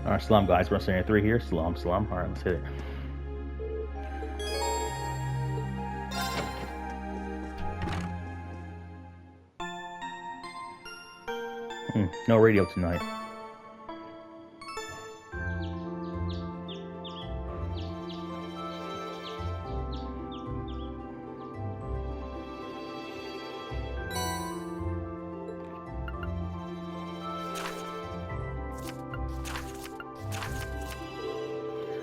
Alright, Slum guys, we're saying 3 here. Slum. Alright, let's hit it. No radio tonight.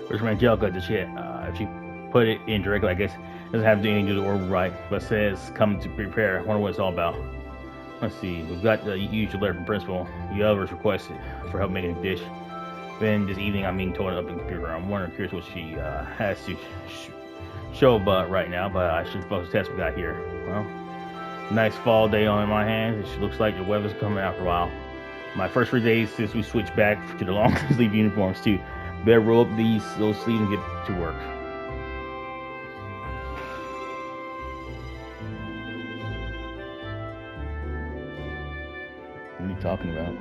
Where's my gel got the shit? If you put it in directly, I guess it doesn't have anything to do with order right, but it says come to prepare. I wonder what it's all about. Let's see. We've got the usual alert from principal. The others requested for help making a dish. Then this evening, I'm being told up in the computer. I'm wondering, curious what she has to show about right now, but I should focus the test we got here. Well, nice fall day on my hands. It looks like the weather's coming out for a while. My first 3 days since we switched back to the long sleeve uniforms too. Better roll up those sleeves and get to work. What are you talking about?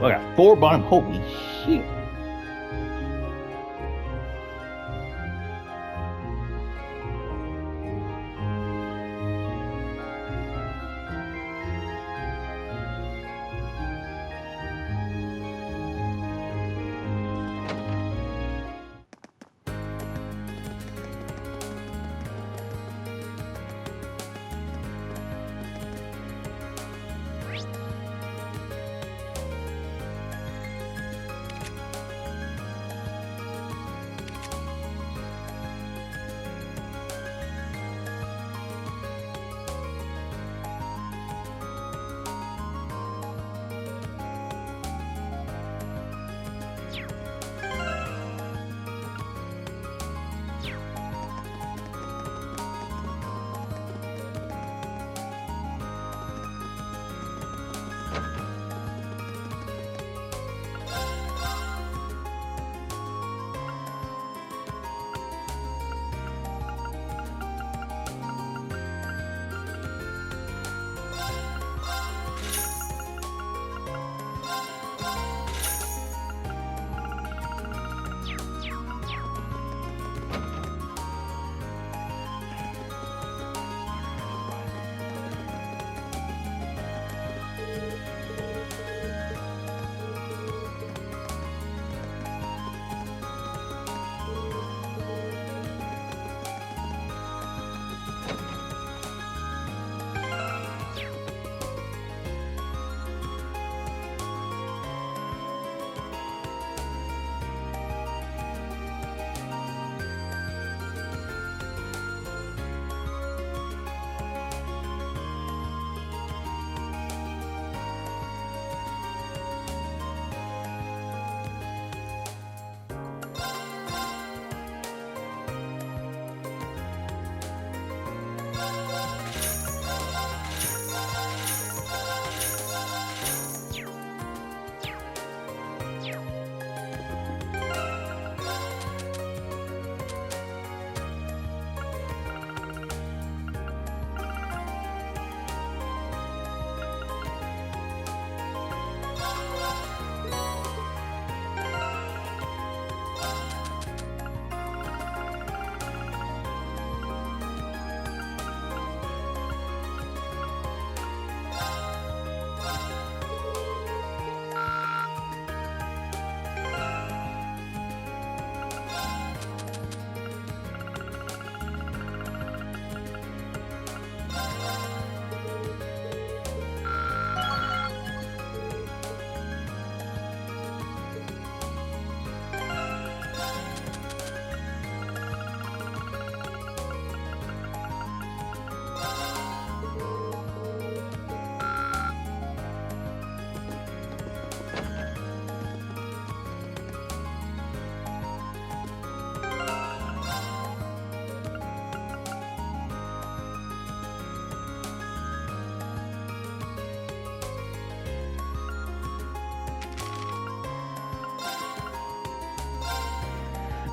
Well, I got 4 bottom. Holy shit.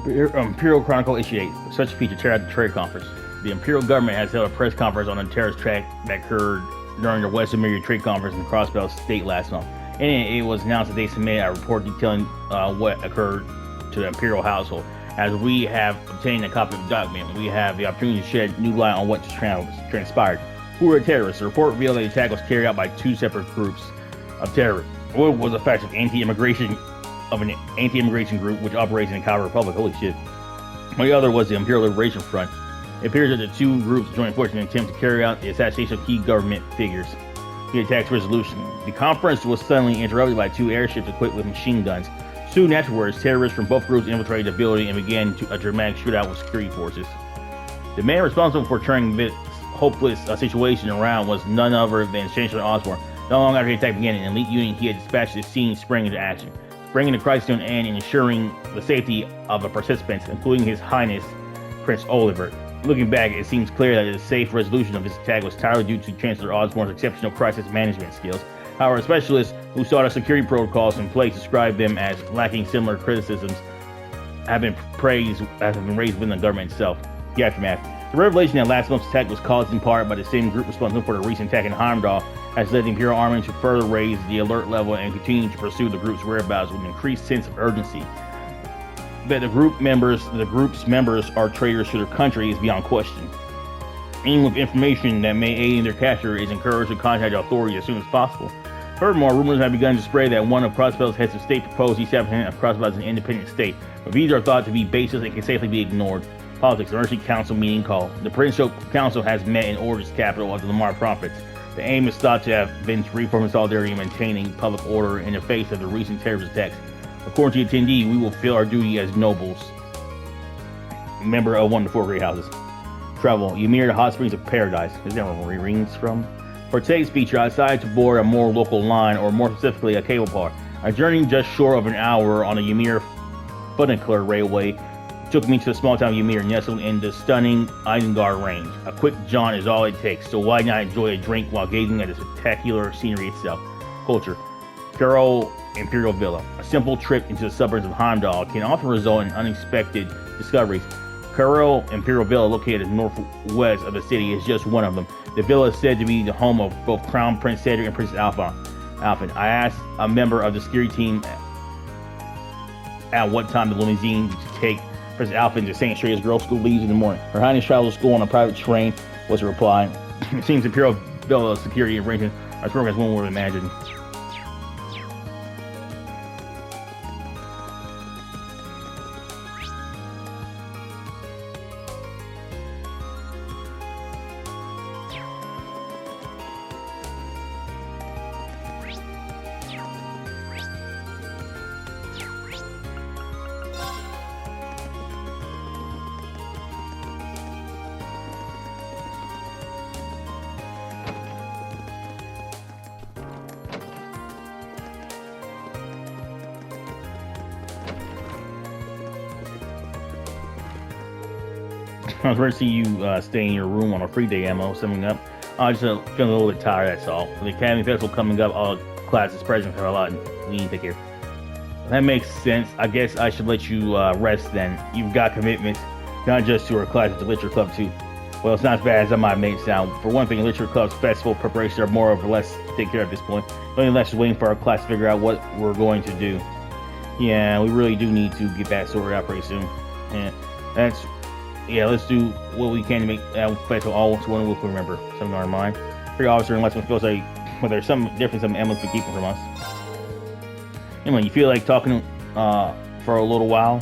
Imperial Chronicle issue 8. Such feature tear out the trade conference. The Imperial government has held a press conference on the terrorist track that occurred during the Western Myriad Trade Conference in Crossbelt State last month. In it was announced that they submitted a report detailing what occurred to the Imperial household. As we have obtained a copy of the document, we have the opportunity to shed new light on what transpired. Who were the terrorists? The report revealed that the attack was carried out by two separate groups of terrorists. One was a faction of an anti-immigration group which operates in the Coward Republic. Holy shit. The other was the Imperial Liberation Front. It appears that the two groups joined forces in an attempt to carry out the assassination of key government figures. The attack's resolution. The conference was suddenly interrupted by two airships equipped with machine guns. Soon afterwards, terrorists from both groups infiltrated the building and began a dramatic shootout with security forces. The man responsible for turning this hopeless situation around was none other than Chancellor Osborne. Not long after the attack began, an elite unit he had dispatched to the scene sprang into action, bringing the crisis to an end and ensuring the safety of the participants, including His Highness Prince Oliver. Looking back, it seems clear that the safe resolution of this attack was entirely due to Chancellor Osborne's exceptional crisis management skills. However, specialists who saw the security protocols in place described them as lacking. Similar criticisms have been raised within the government itself. The aftermath. The revelation that last month's attack was caused in part by the same group responsible for the recent attack in Heimdall has led the Imperial Army to further raise the alert level and continue to pursue the group's whereabouts with an increased sense of urgency. That the group's members are traitors to their country is beyond question. Anyone with information that may aid in their capture is encouraged to contact the authorities as soon as possible. Furthermore, rumors have begun to spread that one of Crossbelt's heads of state proposed the establishment of Crossbelt as an independent state, but these are thought to be baseless and can safely be ignored. Politics. Emergency Council meeting called. The Provincial Council has met in Orge's capital of the Lamar Province. The aim is thought to have been to reform solidarity and maintaining public order in the face of the recent terrorist attacks. According to the attendee, we will feel our duty as nobles. Member of one of the four great houses. Travel. Ymir, the hot springs of paradise. Is that where Rean's from? For today's feature, I decided to board a more local line, or more specifically, a cable car. A journey just short of an hour on the Ymir funicular railway took me to the small town of Ymir, nestled in the stunning Isengard range. A quick jaunt is all it takes, so why not enjoy a drink while gazing at the spectacular scenery itself? Culture. Carol Imperial Villa. A simple trip into the suburbs of Heimdall can often result in unexpected discoveries. Carol Imperial Villa, located northwest of the city, is just one of them. The villa is said to be the home of both Crown Prince Cedric and Princess Alphen. I asked a member of the security team at what time the limousine to take Princess Alphen to St. Straia's Girls' School leaves in the morning. Her Highness travels to school on a private train, was the reply. It seems Imperial Villa security arrangements are as strong as one would imagine. I was ready to see you stay in your room on a free day, Ammo, summing up. I just feeling a little bit tired, that's all. With the Academy Festival coming up, all classes present for a lot, and we need to take care. That makes sense. I guess I should let you rest then. You've got commitments, not just to our class, but to Literature Club too. Well, it's not as bad as I might make it sound. For one thing, Literature Club's festival preparations are more or less taken care of at this point. The only left is waiting for our class to figure out what we're going to do. Yeah, we really do need to get that sorted out pretty soon. Let's do what we can to make that festival all one we'll remember. Something on our mind. Free officer, unless one feels like there's some difference some Emma's been keeping from us. Emma, you feel like talking for a little while?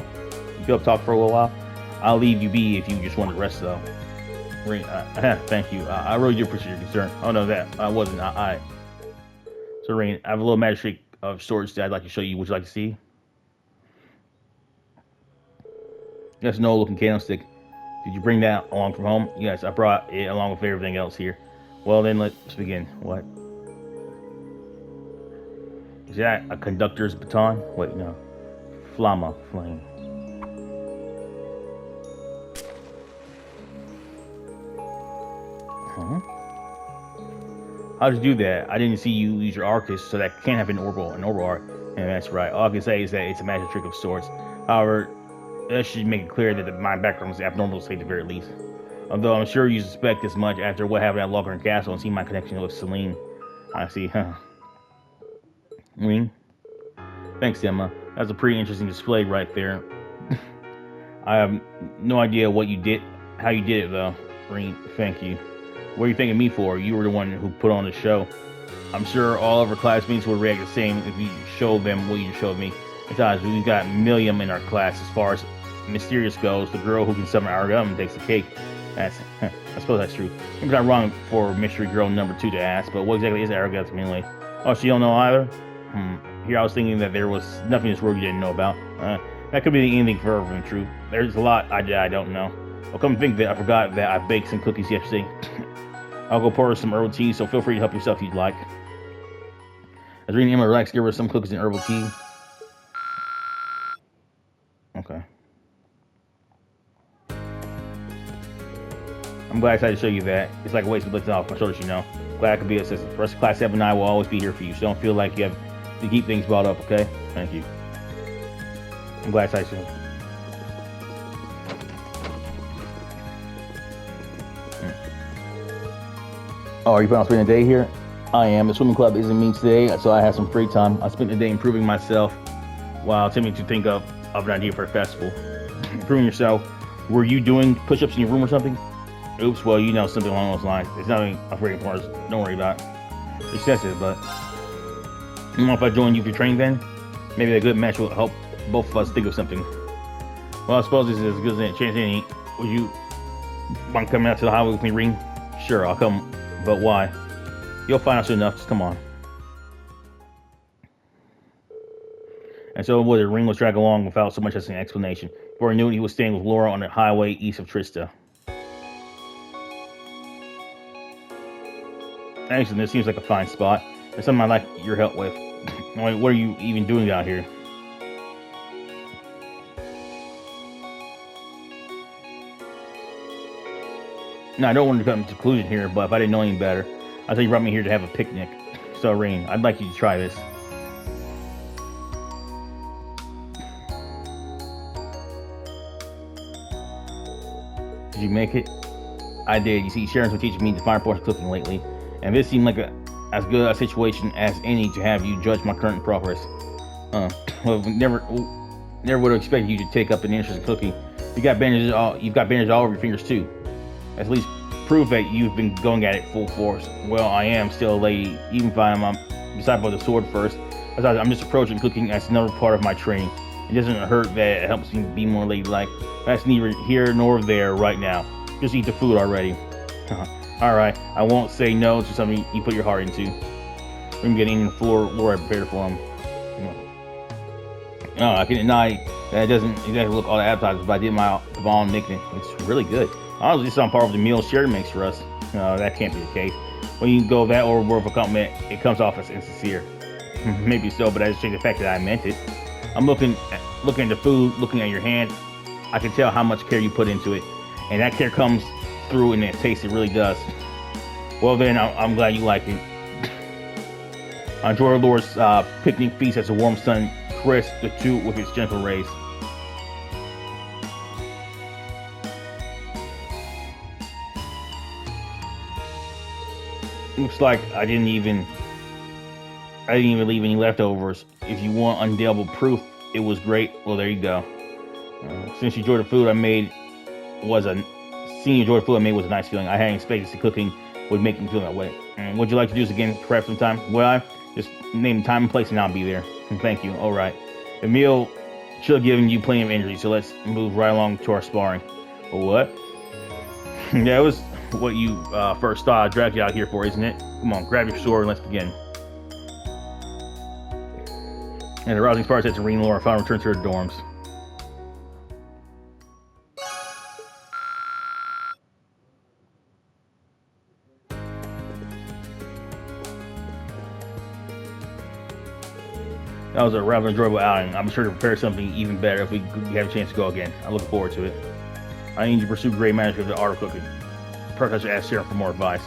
You feel like talking for a little while? I'll leave you be if you just want to rest though. Thank you. I really do appreciate your concern. Oh no, that I wasn't. So Rean, I have a little magic trick of sorts that I'd like to show you. Would you like to see? That's an old looking candlestick. Did you bring that along from home? Yes, I brought it along with everything else here. Well then, let's begin. What? Is that a conductor's baton? Wait, no. Flame. Huh? How did you do that? I didn't see you use your Arcus, so that can't have been an orbital art. And that's right. All I can say is that it's a magic trick of sorts. However, That should make it clear that my background is abnormal, to say the very least. Although I'm sure you suspect this much after what happened at Logren Castle and see my connection with Celine. I see, huh? Rean? Thanks, Emma. That's a pretty interesting display right there. I have no idea what you did, how you did it though. Rean, thank you. What are you thanking me for? You were the one who put on the show. I'm sure all of our classmates would react the same if you showed them what you showed me. Besides, we've got Milliam in our class. As far as mysterious goes, the girl who can summon our gun takes the cake. I suppose that's true. Maybe I'm wrong for mystery girl number 2 to ask, but what exactly is Arrogance anyway? Oh, she don't know either? Here I was thinking that there was nothing in this world you didn't know about. That could be anything further from true. There's a lot I don't know. Well, come to think of it, I forgot that I baked some cookies yesterday. I'll go pour her some herbal tea, so feel free to help yourself if you'd like. As Rean and Emma relax, give her some cookies and herbal tea. Okay. I'm glad I decided to show you that. It's like a waste of lifting off my shoulders, you know. Glad I could be an assistant. The rest of Class 7 and I will always be here for you, so don't feel like you have to keep things brought up, okay? Thank you. I'm glad I decided to. Oh, are you planning on spending the day here? I am. The swimming club isn't me today, so I have some free time. I spent the day improving myself while attempting to think of an idea for a festival. Improving yourself. Were you doing push-ups in your room or something? Oops, well, you know, something along those lines. It's nothing I'm afraid for. Don't worry about it. Excessive, but you know, if I join you for training then? Maybe a good match will help both of us think of something. Well, I suppose this is as good as a chance as any. Would you want to come out to the highway with me, Rean? Sure, I'll come. But why? You'll find out soon enough. Just come on. And so would Rean was dragged along without so much as an explanation. Before he knew it, he was staying with Laura on the highway east of Trista. Actually, this seems like a fine spot. There's something I'd like your help with. What are you even doing out here? Now, I don't want to come to a conclusion here, but if I didn't know any better, I thought you brought me here to have a picnic. So, Rean, I'd like you to try this. Did you make it? I did. You see, Sharon's been teaching me the finer portion of cooking lately, and this seemed like as good a situation as any to have you judge my current progress. Well, never would have expected you to take up an interest in cooking. You've got bandages all over your fingers too. At least proof that you've been going at it full force. Well, I am still a lady, even if I'm beside by the sword first. Besides, I'm just approaching cooking as another part of my training. It doesn't hurt that it helps me be more ladylike. That's neither here nor there right now. Just eat the food already. Alright, I won't say no to something you put your heart into. We're getting the floor Laura prepared for him. No, I can deny that it doesn't exactly look all that appetizing, but I did my bomb nickname. It's really good. Honestly, it's on par with the meal Sherry makes for us. No, that can't be the case. When you go that overboard for compliment, it comes off as insincere. Maybe so, but I just changed the fact that I meant it. I'm looking at the food, looking at your hand. I can tell how much care you put into it, and that care comes through in that taste. It really does. Well, then I'm glad you like it. I enjoy Laura's picnic feast as the warm sun crisps the tube with its gentle rays. Looks like I didn't even leave any leftovers. If you want undeniable proof it was great, well, there you go. Since you enjoyed the food I made was a nice feeling. I hadn't expected the cooking would make me feel that way. Would you like to do this again, perhaps sometime? Well, just name time and place and I'll be there. Thank you. All right. The meal should have given you plenty of energy, so let's move right along to our sparring. What? Yeah, it was what you first thought I dragged you out here for, isn't it? Come on, grab your sword and let's begin. And the rousing part said to Rean and Laura finally returned to their dorms. That was a rather enjoyable outing. I'm sure to prepare something even better if we have a chance to go again. I look forward to it. I need to pursue great management of the art of cooking. Perhaps I should ask Sharon for more advice.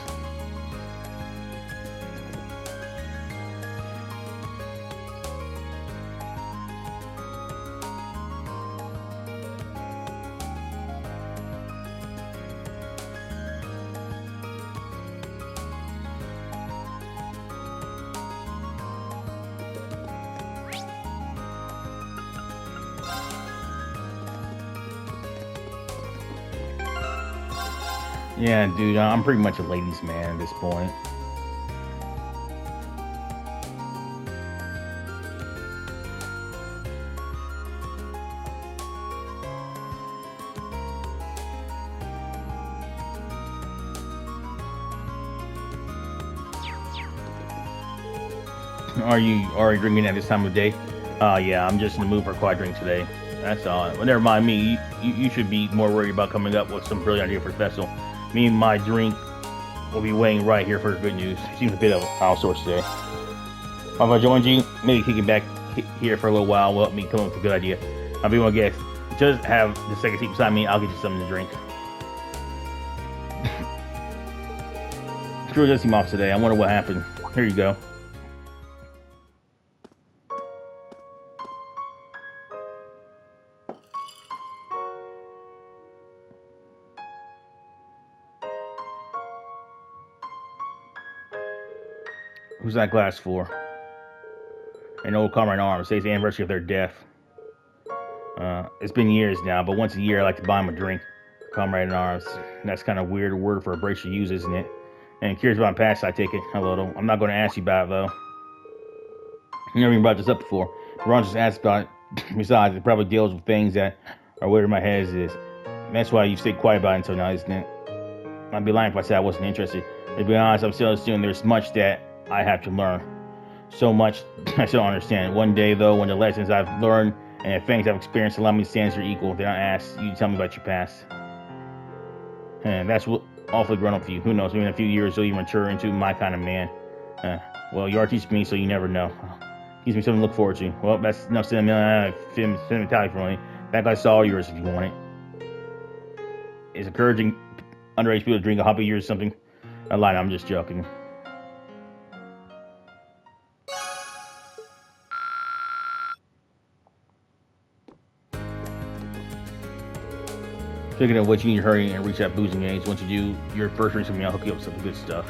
Yeah, dude, I'm pretty much a ladies' man at this point. Are you already drinking at this time of day? Yeah, I'm just in the mood for a quiet drink today. That's all. Well, never mind me. You should be more worried about coming up with some brilliant idea for the festival. Me and my drink will be waiting right here for good news. Seems a bit of all sorts today. If I joined you, maybe kicking back here for a little while will help me come up with a good idea. I'll be one guess. Just have the second seat beside me. I'll get you something to drink. Sure does seem off today. I wonder what happened. Here you go. Who's that glass for? An old comrade in arms. Today's the anniversary of their death. It's been years now, but once a year I like to buy him a drink. Comrade in arms. That's kind of weird word for a brace to use, isn't it? And curious about my past, I take it a little. I'm not going to ask you about it, though. You never even brought this up before. Ron just asked about it. Besides, it probably deals with things that are weird in my head as is. And that's why you stayed quiet about it until now, isn't it? I'd be lying if I said I wasn't interested. To be honest, I'm still assuming there's much that I have to learn. So much I still don't understand. One day, though, when the lessons I've learned and the things I've experienced allow me to stand as your equal, then I ask you to tell me about your past. And that's what awfully grown up for you. Who knows? Maybe in a few years you'll even mature into my kind of man. Well, you are teaching me, so you never know. Gives me something to look forward to. Well, that's enough sentimentality for me. That guy's all yours if you want it. Is encouraging underage people to drink a hobby of yours or something? I lied. I'm just joking. Speaking of which, you need to hurry and reach that boozing age. Once you do your first drink with me, I'll hook you up with some good stuff.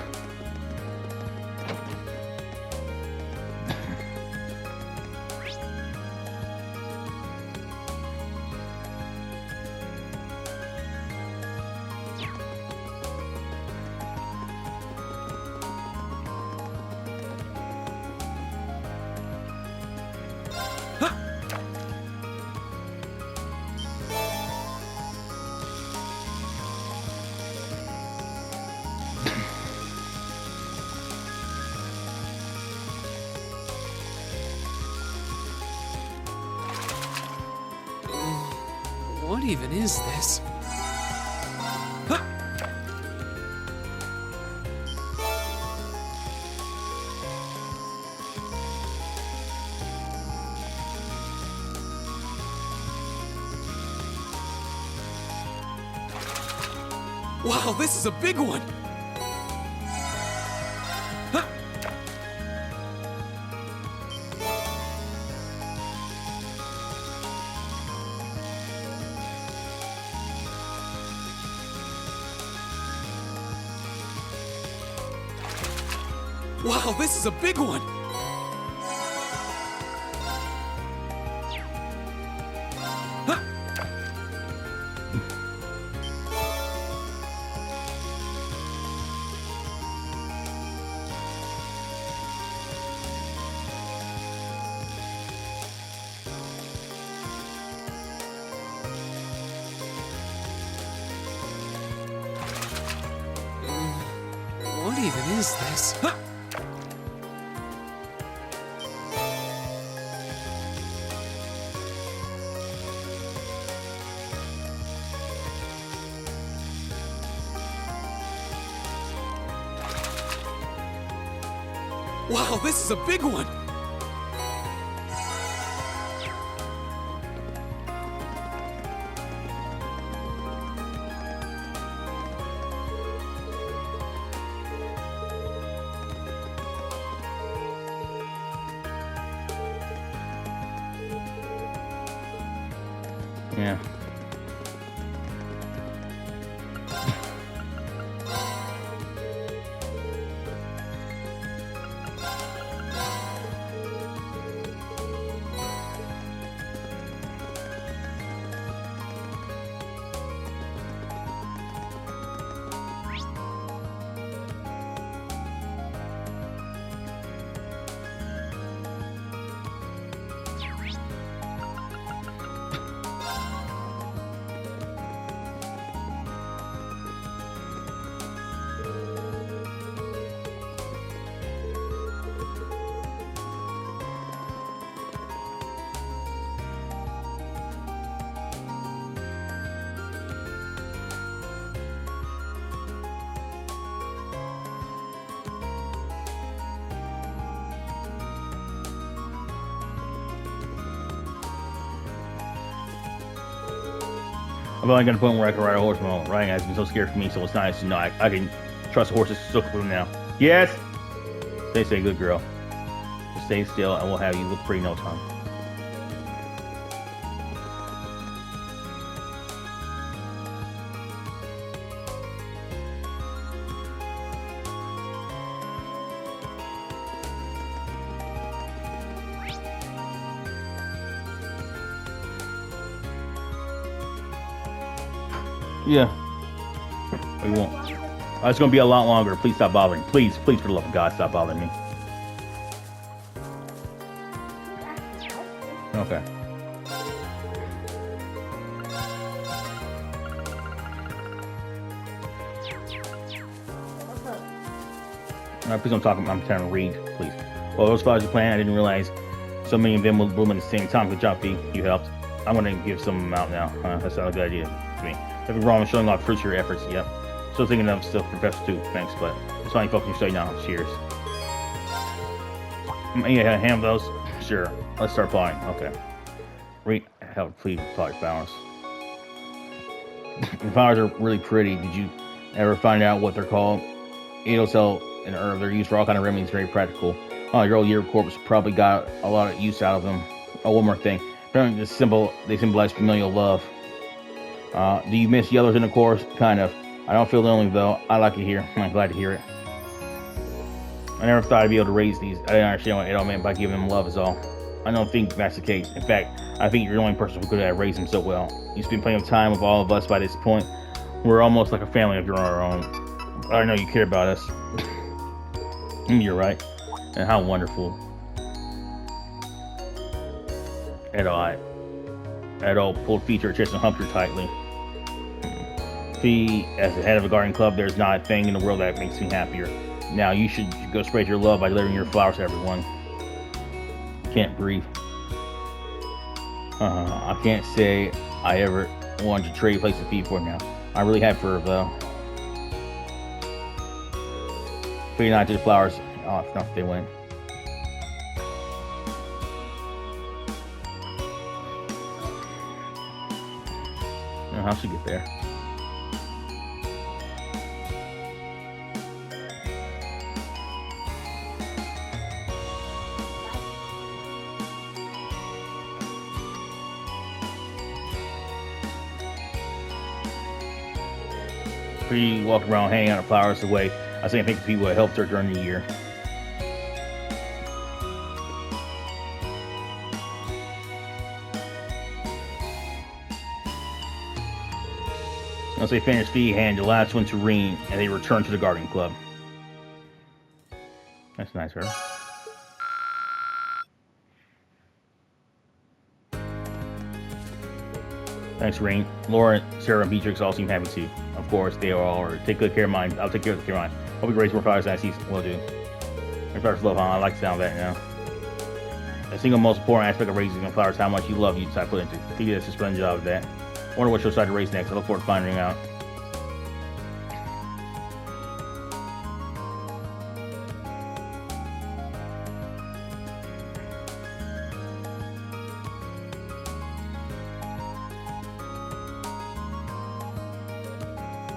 What even is this? Wow, this is a big one! Wow, this is a big one! What even is this? Wow, this is a big one! Yeah. I'm only gonna point where I can ride a horse alone. Riding has been so scared for me, so it's nice to know I can trust horses so quickly now. Yes! They say, good girl. Just stay still and we'll have you look pretty no time. Yeah. We won't. It's gonna be a lot longer. Please stop bothering. Please, for the love of God, stop bothering me. Okay. Alright, please don't talk. I'm trying to read, please. Well, those flowers you planted, I didn't realize so many of them will bloom at the same time. Good job, B. You helped. I'm gonna give some out now. That's not a good idea to me. Nothing wrong with showing off fruits of your efforts. Yep. Still thinking of stuff for Professor too. Thanks, but it's fine. Focus your study now. Cheers. Yeah, hand those. Sure. Let's start plotting. Okay. Rean, help please plot flowers. The flowers are really pretty. Did you ever find out what they're called? Cell and herb. They're used for all kind of remedies. Very practical. Oh, your old year corpse probably got a lot of use out of them. Oh, one more thing. Apparently, they symbolize familial love. Do you miss yellows in the course? Kind of. I don't feel lonely though. I like it here. I'm glad to hear it. I never thought I'd be able to raise these. I didn't understand what it all meant by giving them love is all. I don't think that's the case. In fact, I think you're the only person who could have raised them so well. You spend plenty of time with all of us by this point. We're almost like a family of your own. I know you care about us. You're right. And how wonderful. Edo pulled feet to her chest and humped her tightly. See, as the head of a garden club, there's not a thing in the world that makes me happier. Now, you should go spread your love by delivering your flowers to everyone. Can't breathe. I can't say I ever wanted to trade places with people now. I really have for her, though. 59 to the flowers. Oh, no, they went. How'd she get there? She walked around hanging out of flowers away. I think people had helped her during the year. Once they finished, Fee handed the last one to Rean, and they returned to the garden club. That's nice, her. Thanks, Rean. Laura, Sarah, and Beatrix all seem happy too. Of course, they all are. Take good care of mine. I'll take care of mine. Hope we raise more flowers as I see. Will do. My flowers love, huh? I like the sound of that now. The single most important aspect of raising flowers is how much you love you decide to put into. I think that's a splendid job of that. I wonder what she'll decide to raise next. I look forward to finding out.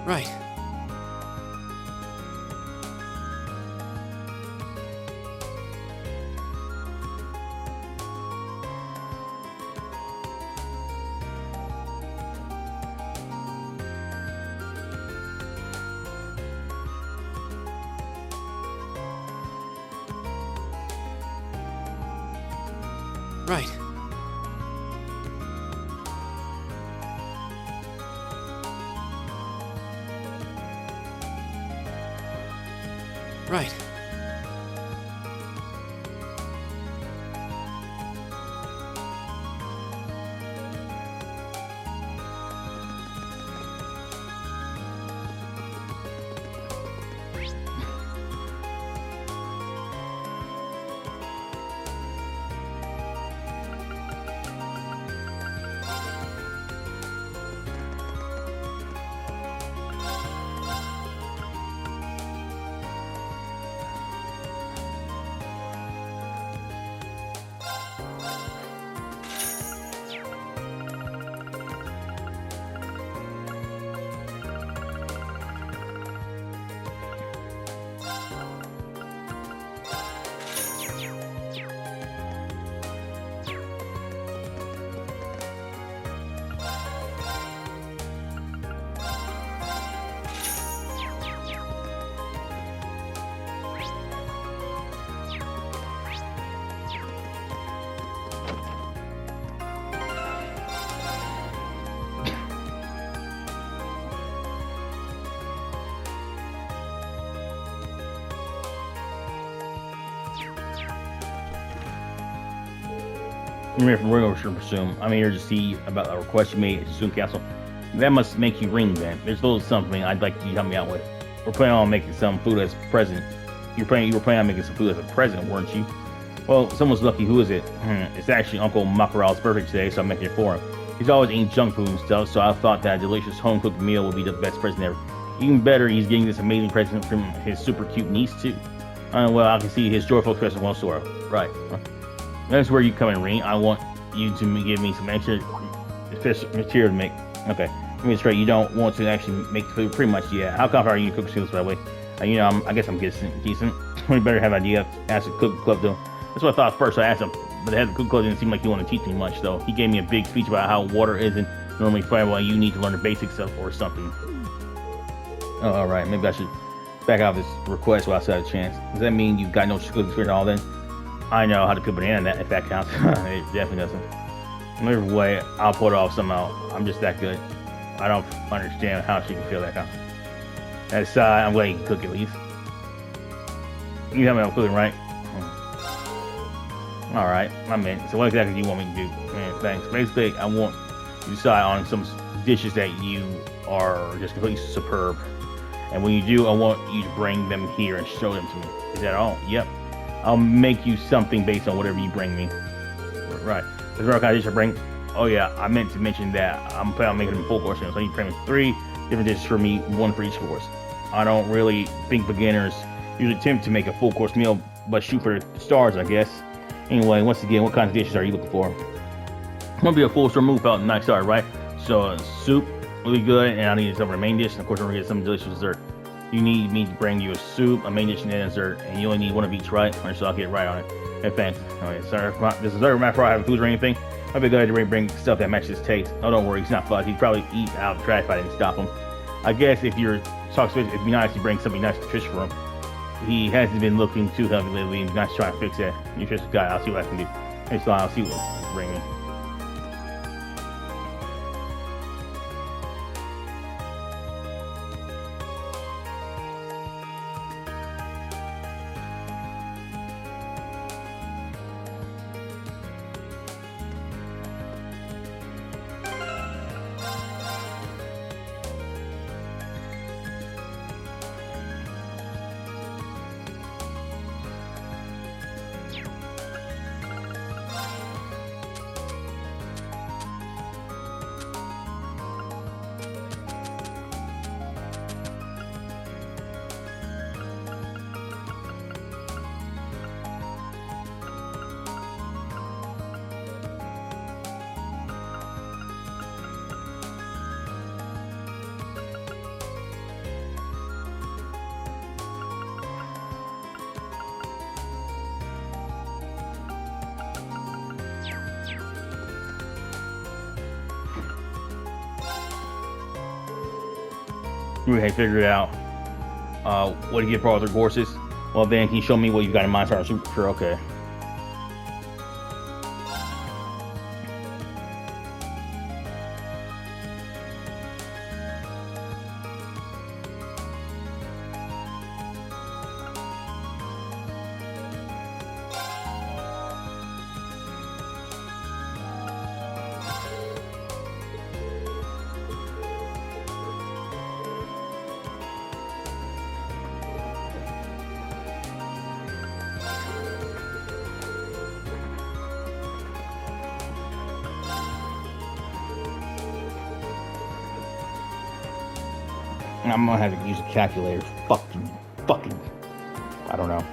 Right. Right. Right. I'm here from Royal to presume. I'm here to see about a request you made at the student council. That must make you ring then. There's a little something I'd like you to help me out with. We're planning on making some food as a present. You were planning on making some food as a present, weren't you? Well, someone's lucky. Who is it? It's actually Uncle Makaral's birthday today, so I'm making it for him. He's always eating junk food and stuff, so I thought that a delicious home-cooked meal would be the best present ever. Even better, he's getting this amazing present from his super cute niece, too. Well, I can see his joyful expression of sorrow. Right. That's where you come in, Rean. I want you to give me some extra material to make. Okay. Let me straight. You don't want to actually make food? Pretty much, yeah. How confident are you to cook skills, by the way? I guess I'm decent. We better have an idea. Ask the cook club, though. That's what I thought first. I asked him, but the head of the cook club didn't seem like he wanted to teach me much, though. He gave me a big speech about how water isn't normally flammable and you need to learn the basics of or something. Oh, all right. Maybe I should back out this request while I still have a chance. Does that mean you've got no good experience at all then? I know how to peel banana if that counts. It definitely doesn't. Either way, I'll pull it off somehow. I'm just that good. I don't understand how she can feel that kind. Aside, I'm glad you can cook at least. You tell me I'm cooking, right? Alright, I'm in. So what exactly do you want me to do? Man, thanks. Basically, I want you to decide on some dishes that you are just completely superb. And when you do, I want you to bring them here and show them to me. Is that all? Yep. I'll make you something based on whatever you bring me. Right. Is there a kind of dish I bring? Oh yeah, I meant to mention that I'm planning on making them full course meals. So you bring me 3 different dishes for me, 1 for each course. I don't really think beginners usually attempt to make a full course meal, but shoot for the stars, I guess. Anyway, once again, what kinds of dishes are you looking for? I'm gonna be a full store move out and nice start, right? So soup, really good, and I need some of the main dish, and of course we're gonna get some delicious dessert. You need me to bring you a soup, a main dish, and a dessert, and you only need 1 of each, right? Or so I'll get right on it. Hey, thanks. Alright, sorry, this dessert matter before I have food or anything. I'd be glad to bring stuff that matches his taste. Oh, don't worry, he's not fussy. He'd probably eat out of the trash if I didn't stop him. I guess if you're talking, it'd be nice to bring something nice nutritious for him. He hasn't been looking too healthy lately, and nice trying to fix that. Nutritious guy, I'll see what I can do. Hey, so I'll see what he's bringing. We had figured out what to get for all their courses. Well, then can you show me what you've got in mind? Sorry, sure, okay. I'm gonna have to use a calculator. Fucking. I don't know.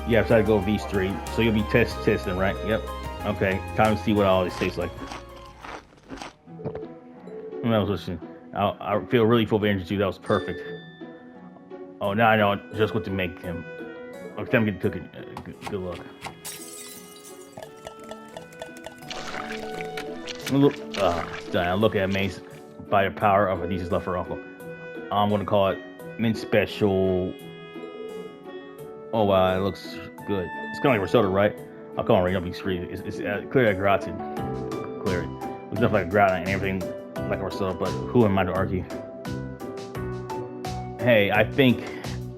Yeah, I've decided to go with these 3. So you'll be testing, right? Yep. Okay. Time to see what all this tastes like. I was listening. I feel really full of energy too. That was perfect. Oh, now I know just what to make him. Okay, time to get cooking. Good luck. Look at Mace by the power of Adiz's love for Uncle. I'm gonna call it mint special. Oh wow, it looks Good. It's kind of like risotto, right? I'll call it right. Don't be street. It's clearly a gratin. Clearly. It's definitely like a gratin and everything like a risotto, but who am I to argue? Hey, I think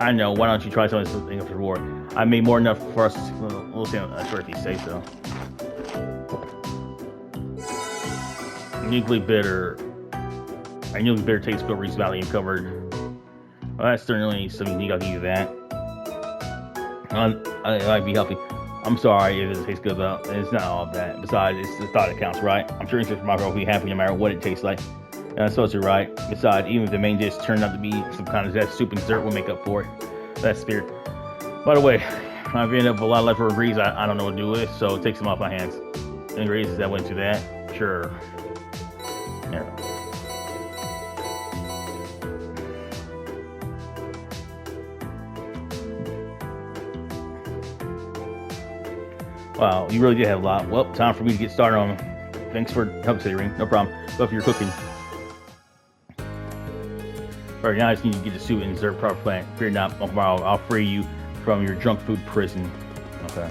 I know. Why don't you try something after the war? I made more than enough for us. We'll see. I'm sure if you say so. Uniquely bitter. I uniquely bitter taste but Reese Valley you covered. Well, that's certainly something unique. I'll give you that. I might be healthy. I'm sorry if it doesn't taste good though. It's not all of that. Besides, it's the thought that counts, right? I'm sure it's just for my girl will be happy no matter what it tastes like. And I suppose you're right. Besides, even if the main dish turned out to be some kind of that soup and dessert, will make up for it. That's spirit. By the way, I've ended up with a lot of leftover grease I don't know what to do with, so take some off my hands. Any reasons that went to that? Sure. There. Wow, you really did have a lot. Well, time for me to get started on them. Thanks for help today, Rean. No problem. Love your cooking. Alright, now I just need to get the suit and dessert proper plan. Fear not, tomorrow I'll free you from your junk food prison. Okay.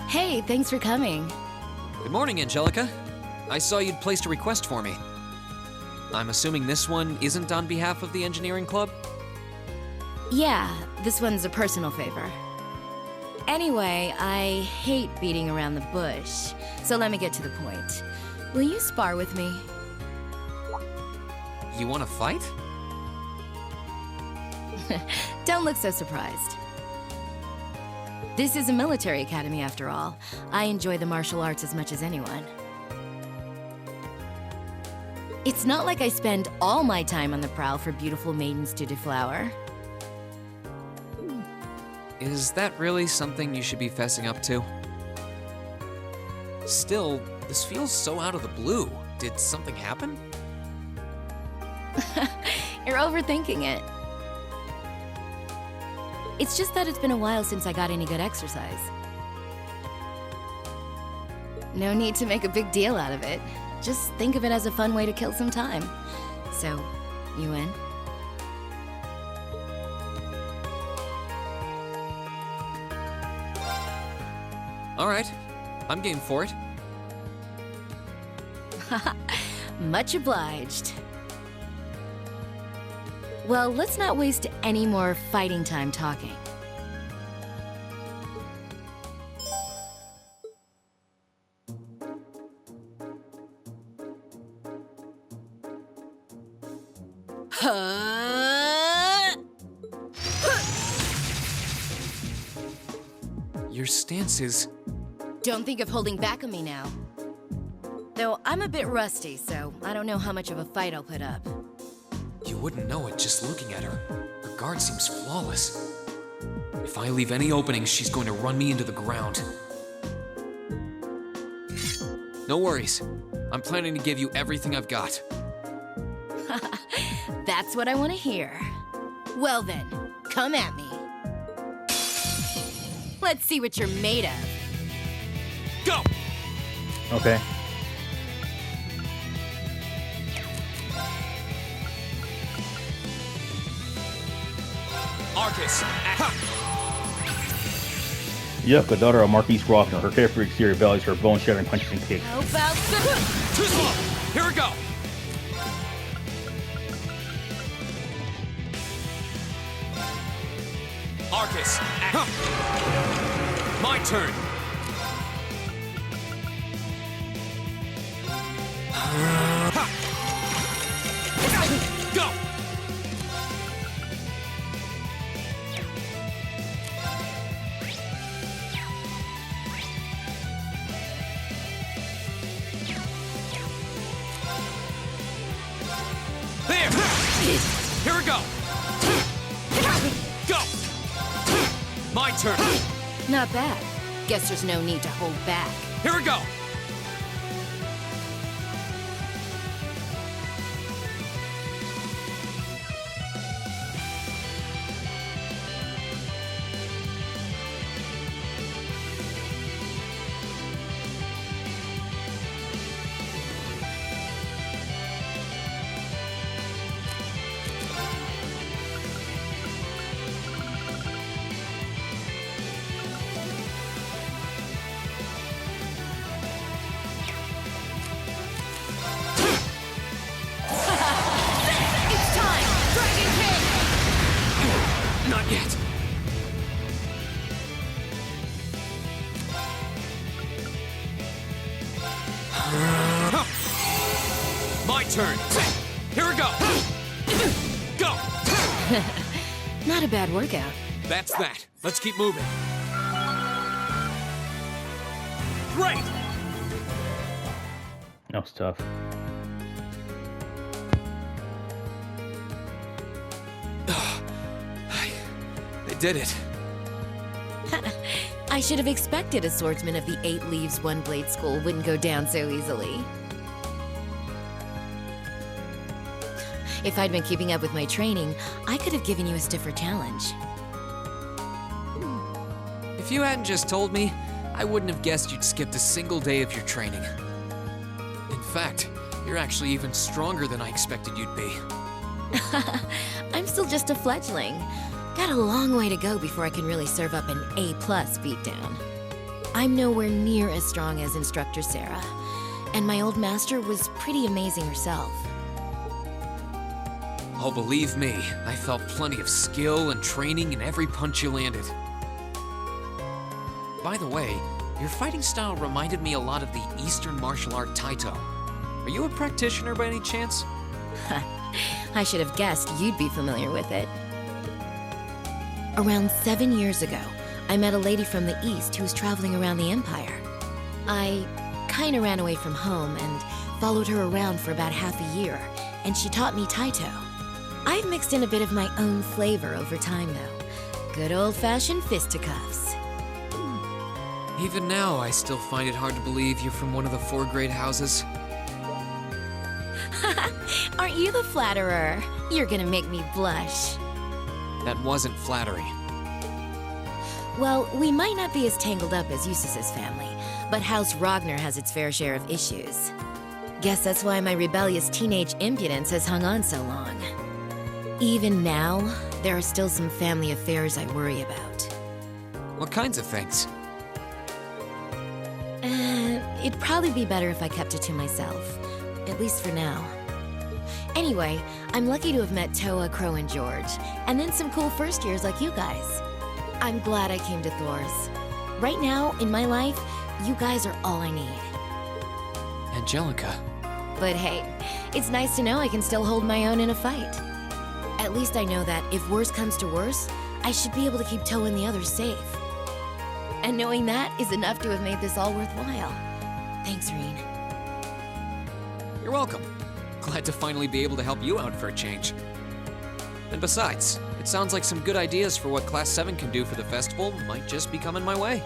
Hey, thanks for coming. Good morning, Angelica. I saw you'd placed a request for me. I'm assuming this one isn't on behalf of the engineering club? Yeah, this one's a personal favor. Anyway, I hate beating around the bush, so let me get to the point. Will you spar with me? You want to fight? Don't look so surprised. This is a military academy after all. I enjoy the martial arts as much as anyone. It's not like I spend all my time on the prowl for beautiful maidens to deflower. Is that really something you should be fessing up to? Still, this feels so out of the blue. Did something happen? You're overthinking it. It's just that it's been a while since I got any good exercise. No need to make a big deal out of it. Just think of it as a fun way to kill some time. So, you in? All right, I'm game for it. Much obliged. Well, let's not waste any more fighting time talking. Your stance is... Don't think of holding back on me now. Though I'm a bit rusty, so I don't know how much of a fight I'll put up. You wouldn't know it just looking at her. Her guard seems flawless. If I leave any openings, she's going to run me into the ground. No worries. I'm planning to give you everything I've got. That's what I want to hear. Well then, come at me. Let's see what you're made of. Go! Okay. Arcus, Yuck, a daughter of Marquis Faulkner. Her carefree exterior values her bone-shattering punches and kicks. How about the... Too slow! Here we go! Arcus, act. My turn. Go! There! Here we go! Go! My turn! Not bad. Guess there's no need to hold back. Here we go! Not yet. My turn. Here we go. Go. Not a bad workout. That's that. Let's keep moving. Great. That was tough. They did it. I should have expected a swordsman of the 8 Leaves One Blade School wouldn't go down so easily. If I'd been keeping up with my training, I could have given you a stiffer challenge. If you hadn't just told me, I wouldn't have guessed you'd skipped a single day of your training. In fact, you're actually even stronger than I expected you'd be. I'm still just a fledgling. Got a long way to go before I can really serve up an A+ beatdown. I'm nowhere near as strong as Instructor Sarah, and my old master was pretty amazing herself. Oh, believe me, I felt plenty of skill and training in every punch you landed. By the way, your fighting style reminded me a lot of the Eastern martial art Taito. Are you a practitioner by any chance? I should have guessed you'd be familiar with it. Around 7 years ago, I met a lady from the East who was traveling around the Empire. I kinda ran away from home and followed her around for about half a year, and she taught me Taito. I've mixed in a bit of my own flavor over time, though. Good old-fashioned fisticuffs. Even now, I still find it hard to believe you're from one of the 4 great houses. Aren't you the flatterer? You're gonna make me blush. That wasn't flattering. Well, we might not be as tangled up as Eustace's family, but House Ragnar has its fair share of issues. Guess that's why my rebellious teenage impudence has hung on so long. Even now, there are still some family affairs I worry about. What kinds of things? It'd probably be better if I kept it to myself, at least for now. Anyway, I'm lucky to have met Toa, Crow, and George, and then some cool first years like you guys. I'm glad I came to Thors. Right now, in my life, you guys are all I need. Angelica. But hey, it's nice to know I can still hold my own in a fight. At least I know that if worse comes to worse, I should be able to keep Toa and the others safe. And knowing that is enough to have made this all worthwhile. Thanks, Rean. You're welcome. Glad to finally be able to help you out for a change. And besides, it sounds like some good ideas for what Class 7 can do for the festival might just be coming my way.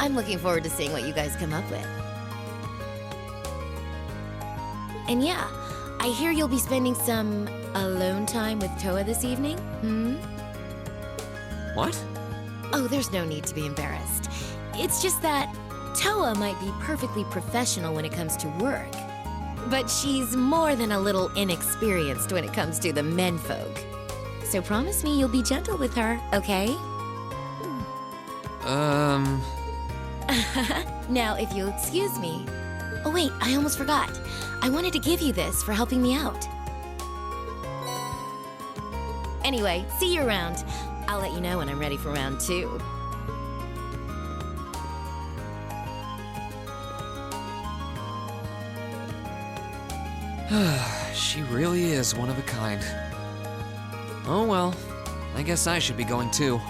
I'm looking forward to seeing what you guys come up with. And yeah, I hear you'll be spending some alone time with Toa this evening, What? Oh, there's no need to be embarrassed. It's just that Toa might be perfectly professional when it comes to work, but she's more than a little inexperienced when it comes to the menfolk. So promise me you'll be gentle with her, okay? Now, if you'll excuse me. Oh wait, I almost forgot. I wanted to give you this for helping me out. Anyway, see you around. I'll let you know when I'm ready for round 2. She really is one of a kind. Oh well, I guess I should be going too.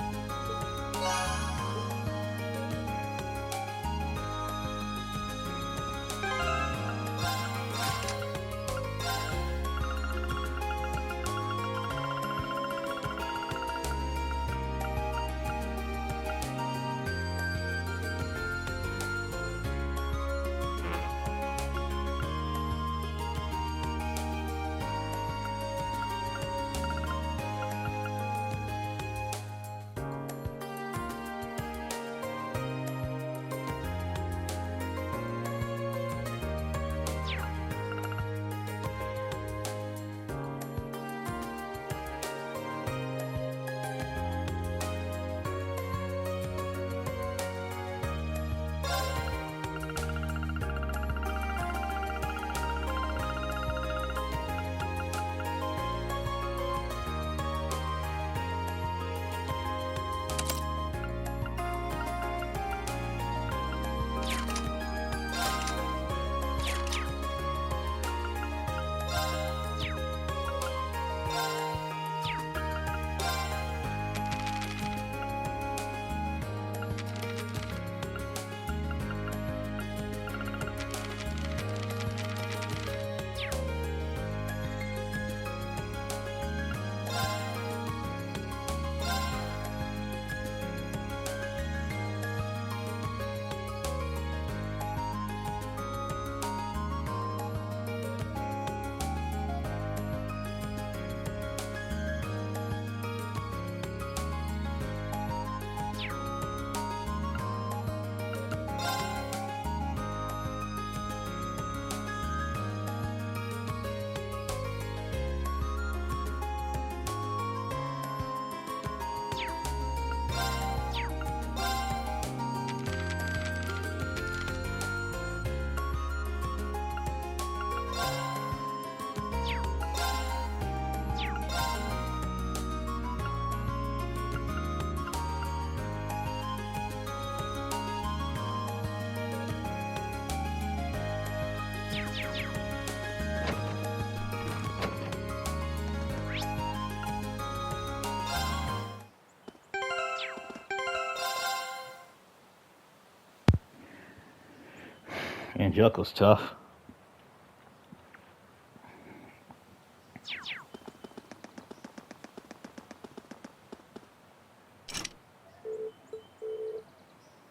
Angelica's tough.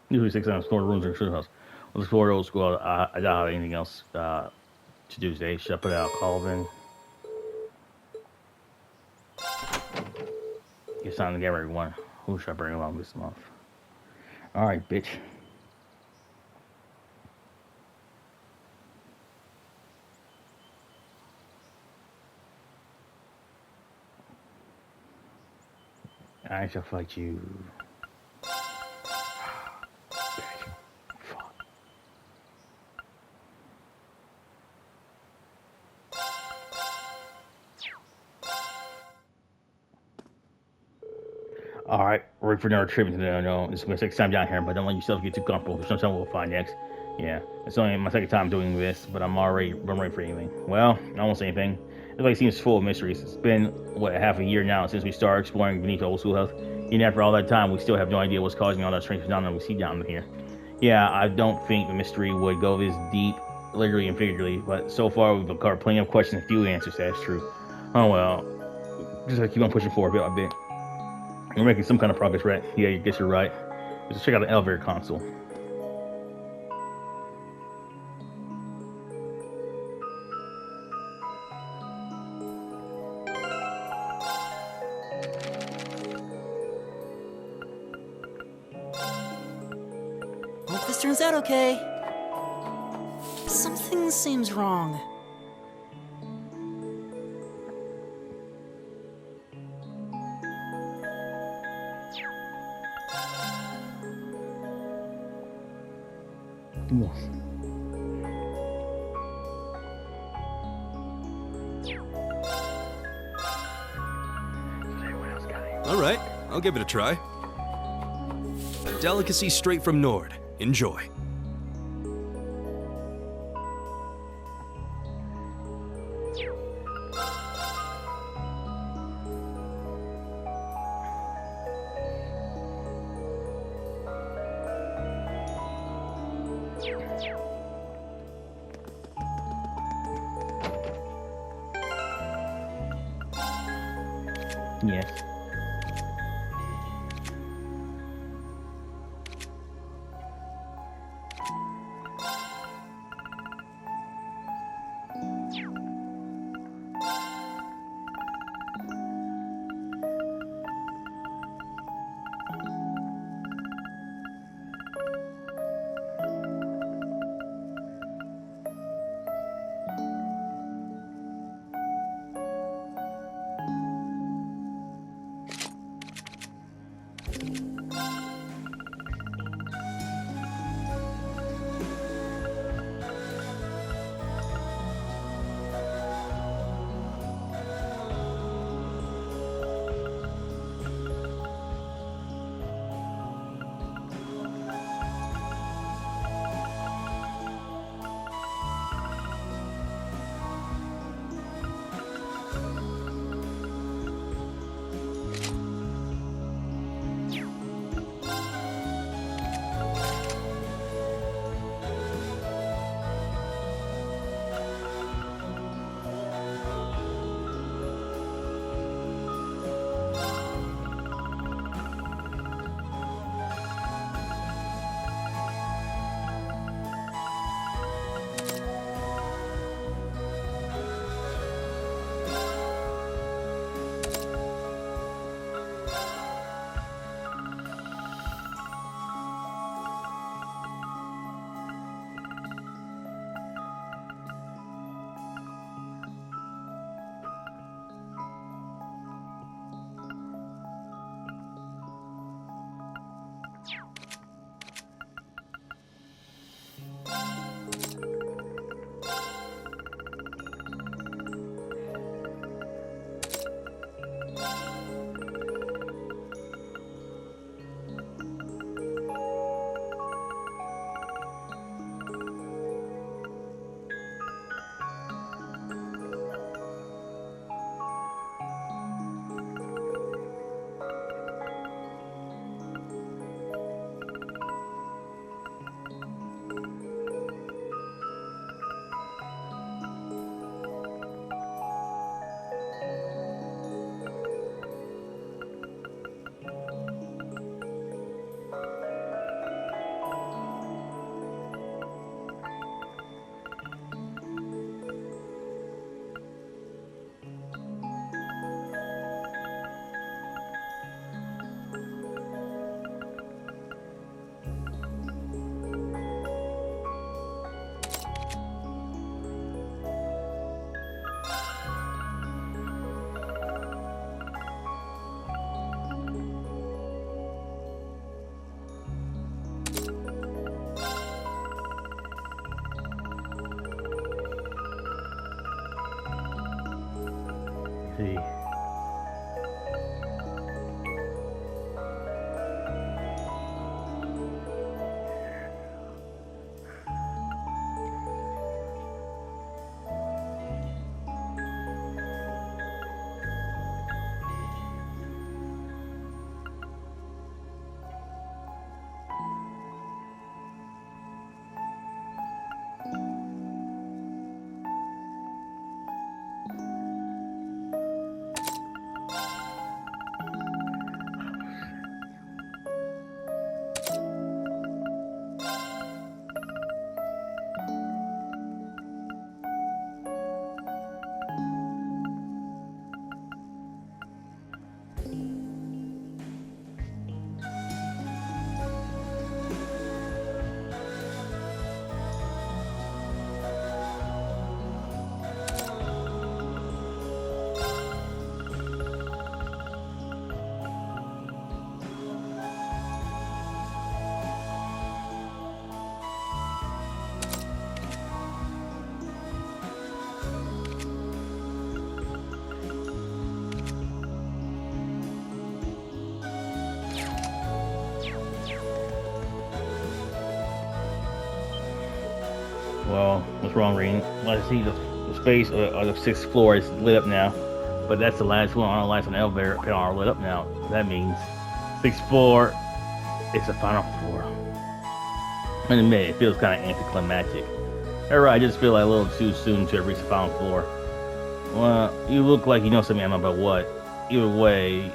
Usually 6 times store rooms in the house. Let's explore old school. I doubt anything else to do today. Should I put out Calvin? It's time to get everyone. Who should I bring along this month? Alright, bitch. I shall fight you. Fuck. Alright, ready for another trip into the unknown. It's gonna take time down here, but don't let yourself get too comfortable. Sometime we'll find next. Yeah, it's only my second time doing this, but I'm ready for anything. Well, I won't say anything. This place seems full of mysteries. It's been, what, half a year now since we started exploring beneath the old schoolhouse. Even after all that time, we still have no idea what's causing all that strange phenomenon we see down here. Yeah, I don't think the mystery would go this deep, literally and figuratively, but so far we've uncovered plenty of questions and few answers, that's true. Oh well, just gotta keep on pushing forward bit by bit. We're making some kind of progress, right? Yeah, I guess you're right. Let's check out the elevator console. Hope this turns out okay. Something seems wrong. Alright, I'll give it a try. A delicacy straight from Nord. Enjoy. Yes. Well, what's wrong, Rean? I see the space of the 6th floor is lit up now, but that's the last one. All the lights on the elevator are lit up now. That means 6th floor is the final floor. And admit, it feels kind of anticlimactic. Alright, I just feel like a little too soon to have reached the final floor. Well, you look like you know something about what. Either way,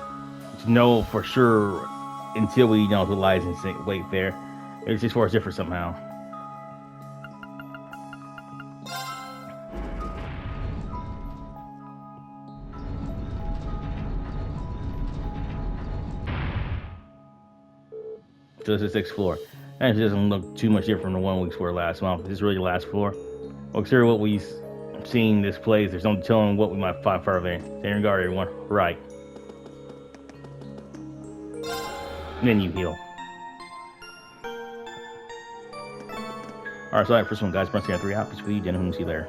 to know for sure until we know the lies and wait there. It's just for different somehow. So this is the 6th floor. And it doesn't look too much different from the one we explored last month. Is this really the last floor? Well, consider what we've seen this place. There's no telling what we might find further. Stay on guard, everyone. Right. And then you heal. Alright, so that first one, guys. Once again, 3 outfits for you. Then who see you there.